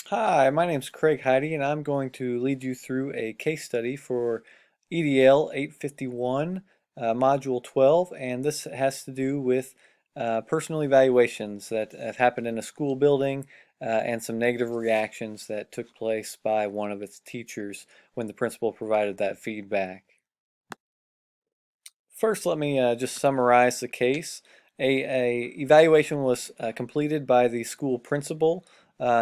Hi, my name's Craig Heidi, and I'm going to lead you through a case study for EDL 851, Module 12, and this has to do with personal evaluations that have happened in a school building and some negative reactions that took place by one of its teachers when the principal provided that feedback. First, let me just summarize the case. A evaluation was completed by the school principal.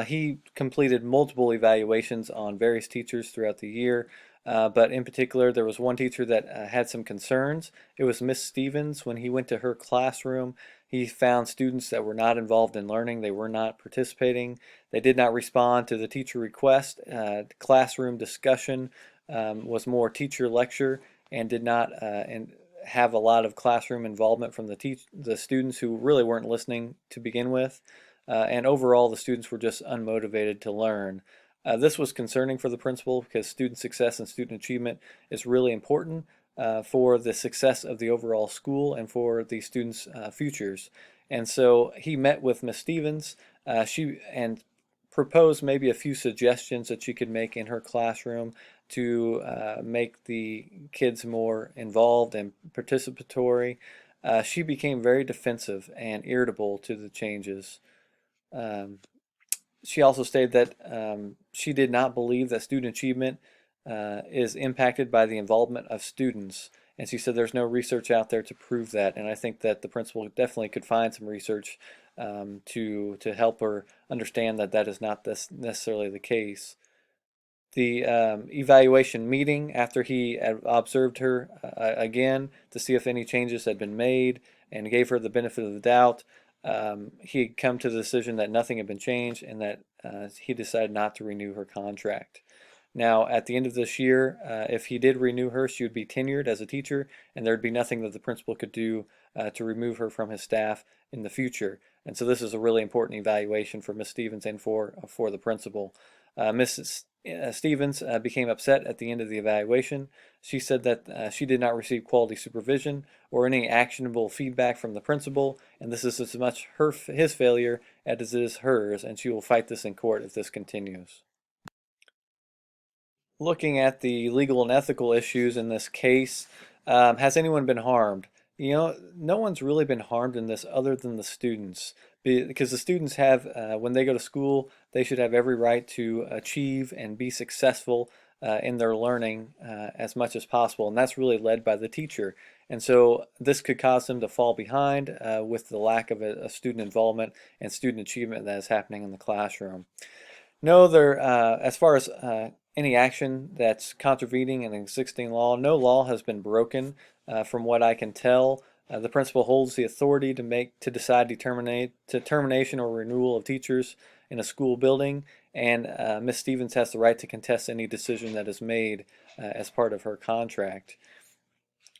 He completed multiple evaluations on various teachers throughout the year, but in particular, there was one teacher that had some concerns. It was Miss Stevens. When he went to her classroom, he found students that were not involved in learning. They were not participating. They did not respond to the teacher request. Classroom discussion was more teacher lecture and did not have a lot of classroom involvement from the students who really weren't listening to begin with. And overall, the students were just unmotivated to learn. This was concerning for the principal because student success and student achievement is really important for the success of the overall school and for the students' futures. And so he met with Miss Stevens. She and proposed maybe a few suggestions that she could make in her classroom to make the kids more involved and participatory. She became very defensive and irritable to the changes. Um, she also stated that she did not believe that student achievement is impacted by the involvement of students. And she said there's no research out there to prove that. And I think that the principal definitely could find some research to help her understand that that is not necessarily the case. The evaluation meeting after he observed her again to see if any changes had been made and gave her the benefit of the doubt. He had come to the decision that nothing had been changed and that he decided not to renew her contract. Now, at the end of this year, if he did renew her, she would be tenured as a teacher, and there would be nothing that the principal could do to remove her from his staff in the future. And so this is a really important evaluation for Miss Stevens and for the principal. Mrs. Stevens became upset at the end of the evaluation. She said that she did not receive quality supervision or any actionable feedback from the principal, and this is as much his failure as it is hers, and she will fight this in court if this continues. Looking at the legal and ethical issues in this case, has anyone been harmed? No one's really been harmed in this other than the students. Because the students have, when they go to school, they should have every right to achieve and be successful in their learning as much as possible. And that's really led by the teacher. And so this could cause them to fall behind with the lack of a student involvement and student achievement that is happening in the classroom. No, as far as any action that's contravening an existing law, no law has been broken, from what I can tell. The principal holds the authority to decide termination or renewal of teachers in a school building, and Ms. Stevens has the right to contest any decision that is made as part of her contract.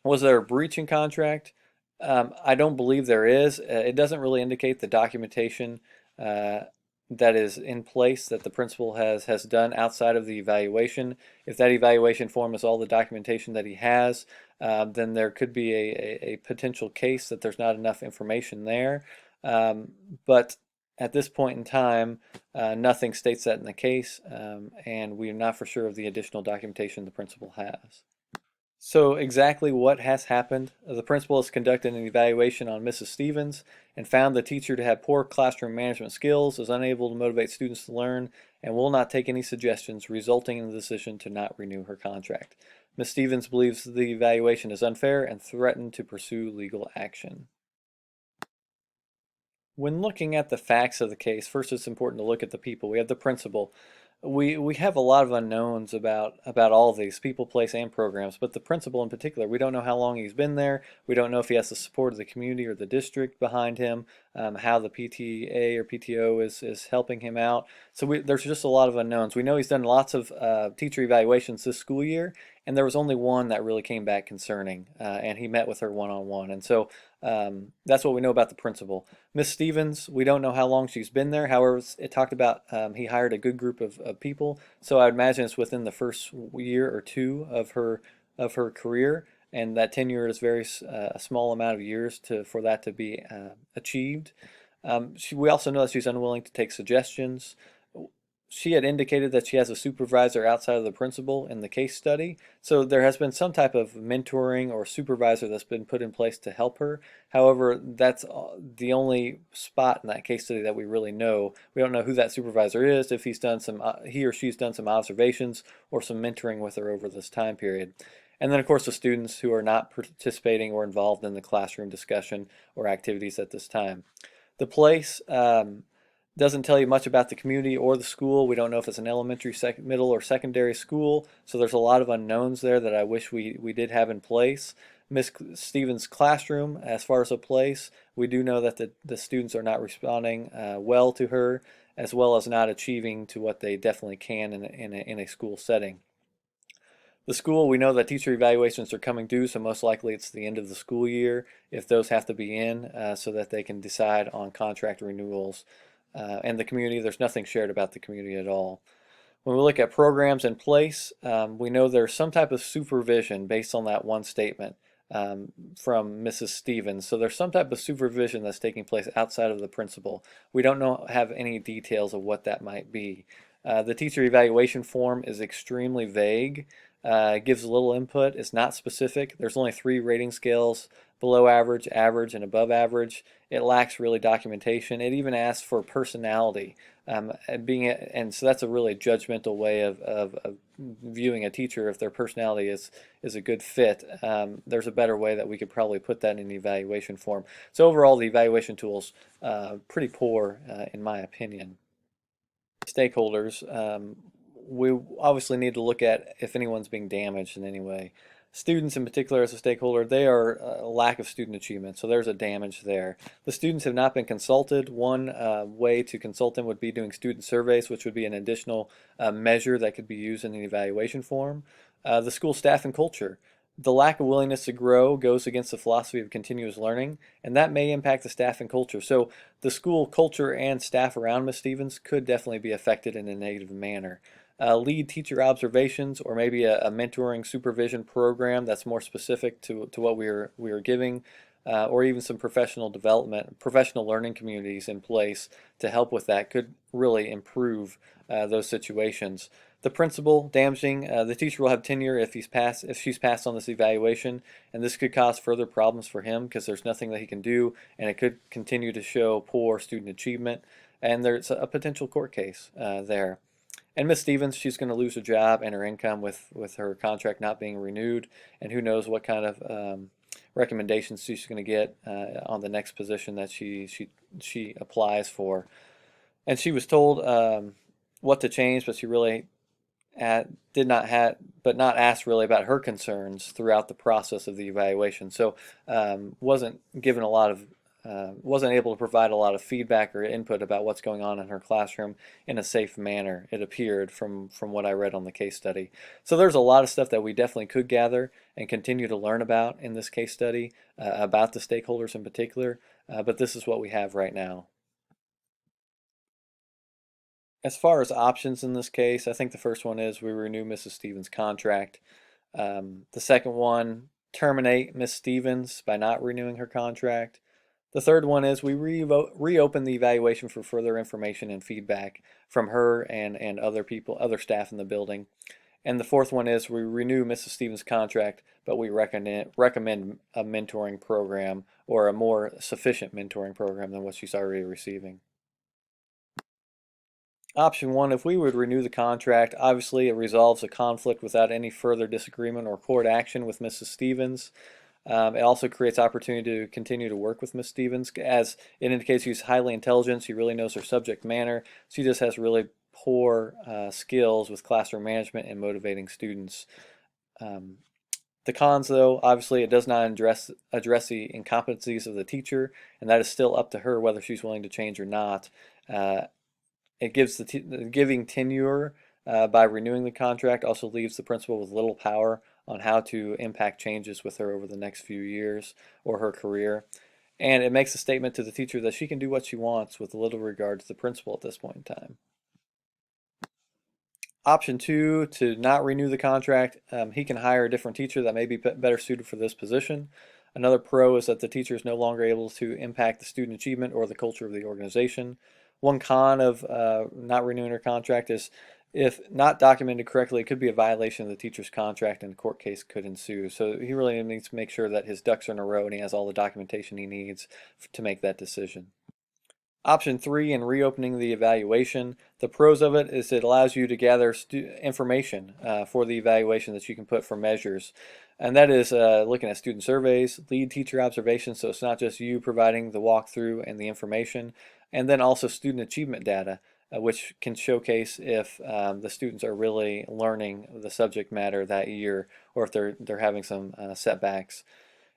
Was there a breach in contract? I don't believe there is. It doesn't really indicate the documentation uh, that is in place that the principal has done outside of the evaluation. If that evaluation form is all the documentation that he has, then there could be a potential case that there's not enough information there. But at this point in time, nothing states that in the case, and we are not for sure of the additional documentation the principal has. So exactly what has happened? The principal has conducted an evaluation on Mrs. Stevens and found the teacher to have poor classroom management skills, is unable to motivate students to learn, and will not take any suggestions, resulting in the decision to not renew her contract. Ms. Stevens believes the evaluation is unfair and threatened to pursue legal action. When looking at the facts of the case, first it's important to look at the people. We have the principal. We have a lot of unknowns about all of these people, place, and programs, but the principal in particular, we don't know how long he's been there. We don't know if he has the support of the community or the district behind him, how the PTA or PTO is helping him out. So there's just a lot of unknowns. We know he's done lots of teacher evaluations this school year, and there was only one that really came back concerning, and he met with her one-on-one. And so that's what we know about the principal. Miss Stevens, we don't know how long she's been there. However, it talked about he hired a good group of people, so I would imagine it's within the first year or two of her career, and that tenure is very a small amount of years for that to be achieved. We also know that she's unwilling to take suggestions. She had indicated that she has a supervisor outside of the principal in the case study. So there has been some type of mentoring or supervisor that's been put in place to help her. However, that's the only spot in that case study that we really know. We don't know who that supervisor is, if he or she's done some observations or some mentoring with her over this time period. And then, of course, the students who are not participating or involved in the classroom discussion or activities at this time. The place doesn't tell you much about the community or the school. We don't know if it's an elementary, middle, or secondary school. So there's a lot of unknowns there that I wish we did have in place. Miss Stevens' classroom, as far as a place, we do know that the students are not responding well to her, as well as not achieving to what they definitely can in a school setting. The school, we know that teacher evaluations are coming due, so most likely it's the end of the school year if those have to be in so that they can decide on contract renewals. And the community, there's nothing shared about the community at all. When we look at programs in place, we know there's some type of supervision based on that one statement from Mrs. Stevens. So there's some type of supervision that's taking place outside of the principal. We don't have any details of what that might be. The teacher evaluation form is extremely vague. It gives little input. It's not specific. There's only 3 rating scales: below average, average, and above average. It lacks really documentation. It even asks for personality. And so that's a really judgmental way of viewing a teacher if their personality is a good fit. There's a better way that we could probably put that in the evaluation form. So overall, the evaluation tool's pretty poor in my opinion. Stakeholders, we obviously need to look at if anyone's being damaged in any way. Students in particular as a stakeholder, they are a lack of student achievement, so there's a damage there. The students have not been consulted. One way to consult them would be doing student surveys, which would be an additional measure that could be used in the evaluation form. The school staff and culture. The lack of willingness to grow goes against the philosophy of continuous learning, and that may impact the staff and culture. So the school culture and staff around Ms. Stevens could definitely be affected in a negative manner. Lead teacher observations, or maybe a mentoring supervision program that's more specific to what we are giving, or even some professional development, professional learning communities in place to help with that could really improve those situations. The principal, damaging, the teacher will have tenure if she's passed on this evaluation, and this could cause further problems for him because there's nothing that he can do, and it could continue to show poor student achievement, and there's a potential court case there. And Miss Stevens, she's going to lose her job and her income with her contract not being renewed, and who knows what kind of recommendations she's going to get on the next position that she applies for. And she was told what to change, but she really did not have, but not asked really about her concerns throughout the process of the evaluation. So wasn't given a lot of wasn't able to provide a lot of feedback or input about what's going on in her classroom in a safe manner, it appeared from what I read on the case study. So there's a lot of stuff that we definitely could gather and continue to learn about in this case study, about the stakeholders in particular, but this is what we have right now. As far as options in this case, I think the first one is we renew Mrs. Stevens' contract. The second one, terminate Miss Stevens by not renewing her contract. The third one is we reopen the evaluation for further information and feedback from her and other people, other staff in the building. And the fourth one is we renew Mrs. Stevens' contract, but we recommend a mentoring program or a more sufficient mentoring program than what she's already receiving. Option one, if we would renew the contract, obviously it resolves a conflict without any further disagreement or court action with Mrs. Stevens. It also creates opportunity to continue to work with Ms. Stevens, as it indicates she's highly intelligent. She really knows her subject matter. She just has really poor skills with classroom management and motivating students. The cons, though, obviously it does not address the incompetencies of the teacher, and that is still up to her whether she's willing to change or not. It gives giving tenure by renewing the contract also leaves the principal with little power on how to impact changes with her over the next few years or her career. And it makes a statement to the teacher that she can do what she wants with little regard to the principal at this point in time. Option two, to not renew the contract, he can hire a different teacher that may be better suited for this position. Another pro is that the teacher is no longer able to impact the student achievement or the culture of the organization. One con of not renewing her contract is if not documented correctly, it could be a violation of the teacher's contract and a court case could ensue. So he really needs to make sure that his ducks are in a row and he has all the documentation he needs to make that decision. Option 3, in reopening the evaluation, the pros of it is it allows you to gather information for the evaluation that you can put for measures. And that is looking at student surveys, lead teacher observations, so it's not just you providing the walkthrough and the information, and then also student achievement data, which can showcase if the students are really learning the subject matter that year or if they're having some setbacks.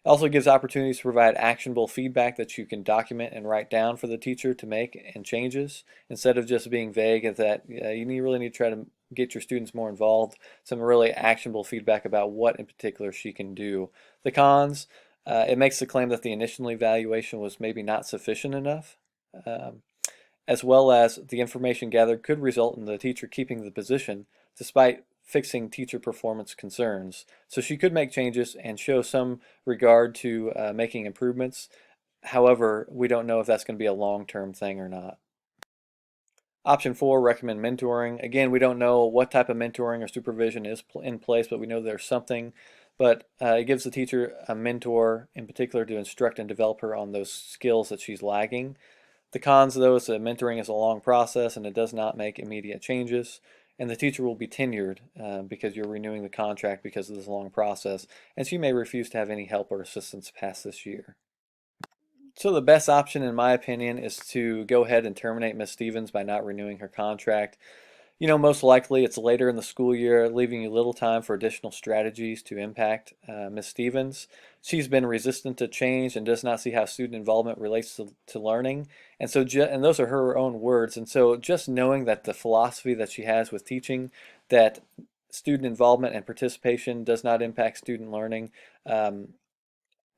It also gives opportunities to provide actionable feedback that you can document and write down for the teacher to make and changes instead of just being vague at that. You really need to try to get your students more involved, some really actionable feedback about what in particular she can do. The cons, it makes the claim that the initial evaluation was maybe not sufficient enough, as well as the information gathered could result in the teacher keeping the position despite fixing teacher performance concerns. So she could make changes and show some regard to making improvements. However, we don't know if that's going to be a long-term thing or not. Option 4, recommend mentoring. Again, we don't know what type of mentoring or supervision is in place, but we know there's something. But it gives the teacher a mentor in particular to instruct and develop her on those skills that she's lagging. The cons, though, is that mentoring is a long process and it does not make immediate changes. And the teacher will be tenured because you're renewing the contract because of this long process, and she may refuse to have any help or assistance past this year. So the best option, in my opinion, is to go ahead and terminate Ms. Stevens by not renewing her contract. Most likely it's later in the school year, leaving you little time for additional strategies to impact Ms. Stevens. She's been resistant to change and does not see how student involvement relates to learning. And so, and those are her own words. And so just knowing that the philosophy that she has with teaching, that student involvement and participation does not impact student learning,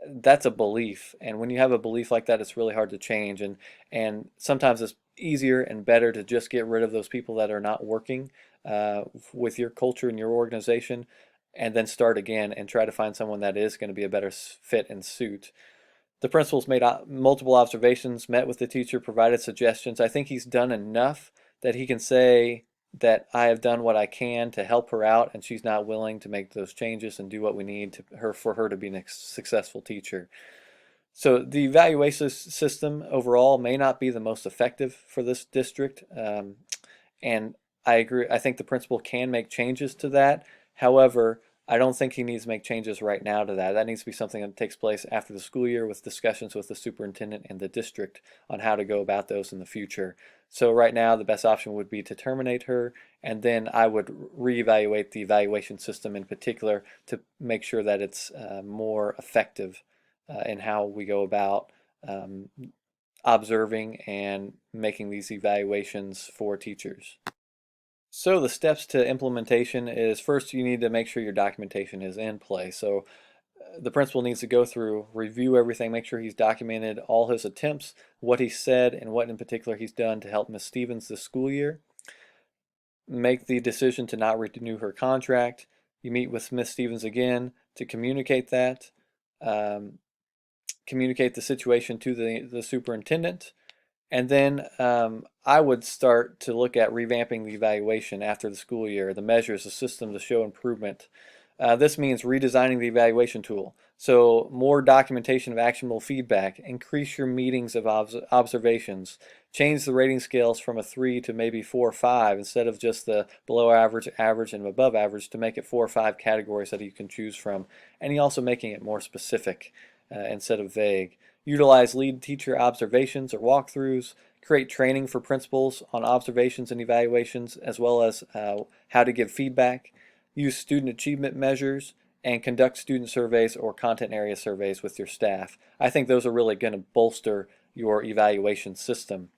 that's a belief, and when you have a belief like that, it's really hard to change, and sometimes it's easier and better to just get rid of those people that are not working with your culture and your organization, and then start again and try to find someone that is going to be a better fit and suit. The principal's made multiple observations, met with the teacher, provided suggestions. I think he's done enough that he can say that I have done what I can to help her out, and she's not willing to make those changes and do what we need for her to be a successful teacher. So the evaluation system overall may not be the most effective for this district, and I agree. I think the principal can make changes to that. However, I don't think he needs to make changes right now to that. That needs to be something that takes place after the school year with discussions with the superintendent and the district on how to go about those in the future. So right now, the best option would be to terminate her, and then I would reevaluate the evaluation system in particular to make sure that it's more effective in how we go about observing and making these evaluations for teachers. So the steps to implementation is first you need to make sure your documentation is in place. So the principal needs to go through, review everything, make sure he's documented all his attempts, what he said, and what in particular he's done to help Ms. Stevens this school year. Make the decision to not renew her contract. You meet with Ms. Stevens again to communicate that. Communicate the situation to the superintendent. And then I would start to look at revamping the evaluation after the school year, the measures, the system to show improvement. This means redesigning the evaluation tool. So more documentation of actionable feedback, increase your meetings of observations, change the rating scales from a 3 to maybe 4 or 5 instead of just the below average, average, and above average to make it 4 or 5 categories that you can choose from. And you're also making it more specific instead of vague. Utilize lead teacher observations or walkthroughs. Create training for principals on observations and evaluations, as well as how to give feedback. Use student achievement measures and conduct student surveys or content area surveys with your staff. I think those are really going to bolster your evaluation system.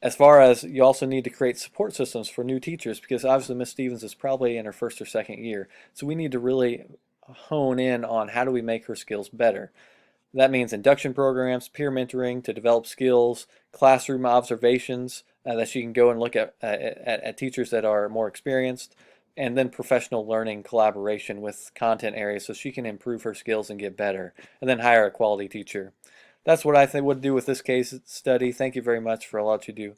As far as you also need to create support systems for new teachers, because obviously Ms. Stevens is probably in her first or second year. So we need to really hone in on how do we make her skills better. That means induction programs, peer mentoring to develop skills, classroom observations that she can go and look at teachers that are more experienced, and then professional learning collaboration with content areas so she can improve her skills and get better, and then hire a quality teacher. That's what I think would do with this case study. Thank you very much for allowing you to do.